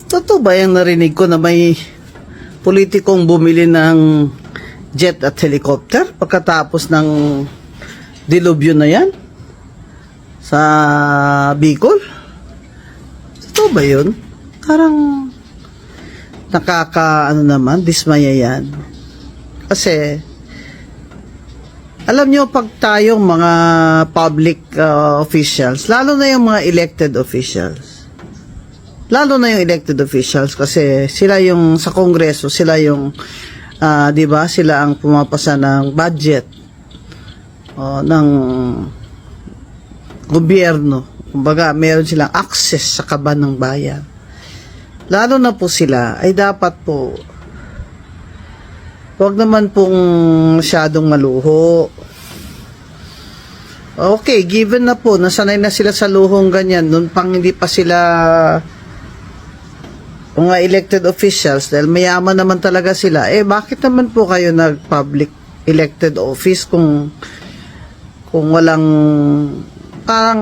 Totoo ba yung narinig ko na may politikong bumili ng jet at helicopter pagkatapos ng dilubyo na yan sa Bicol? Totoo ba yun? Parang dismaya yan. Kasi, alam nyo, pag tayong mga public officials, lalo na yung mga elected officials, kasi sila yung sa Kongreso, sila yung, di ba, sila ang pumapasa ng budget ng gobyerno. Kumbaga, meron silang access sa kaban ng bayan. Lalo na po sila, ay dapat po, huwag naman pong masyadong maluho. Okay, given na po, nasanay na sila sa luhong ganyan, noon pang hindi pa sila mga elected officials, dahil mayaman naman talaga sila, bakit naman po kayo nag-public elected office kung walang parang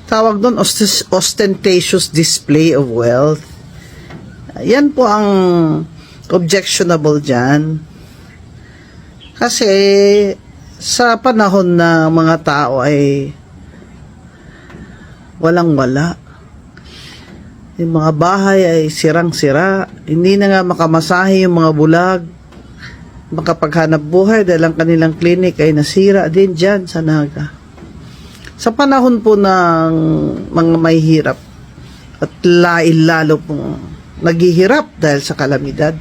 tawag doon, ostentatious display of wealth. Yan po ang objectionable dyan. Kasi sa panahon na mga tao ay walang-wala. Yung mga bahay ay sirang-sira. Hindi na nga makamasahe yung mga bulag. Makapaghanap buhay dahil ang kanilang clinic ay nasira din dyan sa Naga. Sa panahon po ng mga may hirap at lalo pong naghihirap dahil sa kalamidad,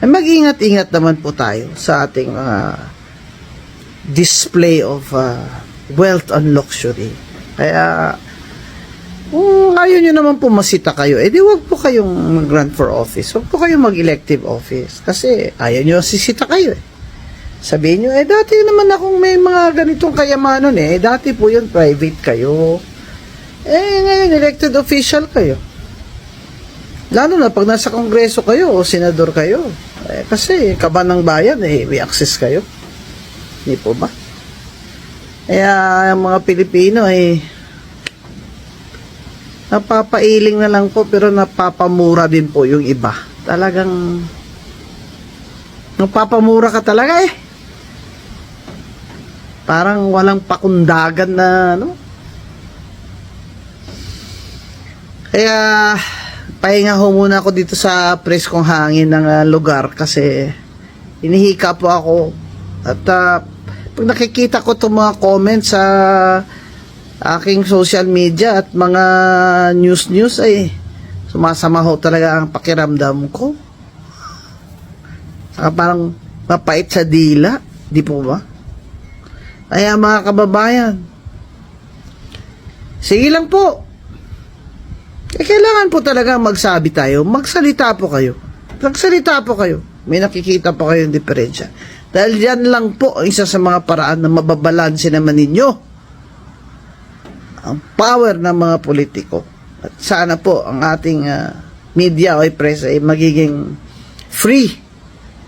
ay mag-ingat-ingat naman po tayo sa ating display of wealth and luxury. Kaya, kung ayaw nyo naman po masita kayo, di wag po kayong mag-run for office. Wag po kayong mag-elective office. Kasi ayaw nyo sisita kayo. Sabihin nyo, dati naman akong may mga ganitong kayamanon dati po yun, private kayo. Ngayon, elected official kayo. Lalo na pag nasa kongreso kayo o senador kayo. Kasi kaban ng bayan, may access kayo. Hindi po ba? Kaya, ang mga Pilipino napapailing na lang po, pero napapamura din po yung iba. Talagang, napapamura ka talaga Parang walang pakundagan na, Kaya, pahinga ho muna ako dito sa preskong hangin ng lugar kasi inihika po ako. At pag nakikita ko itong mga comments sa aking social media at mga news sumasama ho talaga ang pakiramdam ko. Saka parang mapait sa dila, di po ba? Kaya mga kababayan, sige lang po. Kailangan po talaga magsabi tayo, magsalita po kayo. May nakikita po kayong diferensya. Dahil yan lang po ang isa sa mga paraan na mababalanse naman ninyo ang power ng mga politiko. At sana po ang ating media o press ay magiging free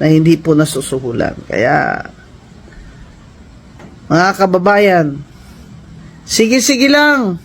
na hindi po nasusuhulan. Kaya, mga kababayan, sige lang.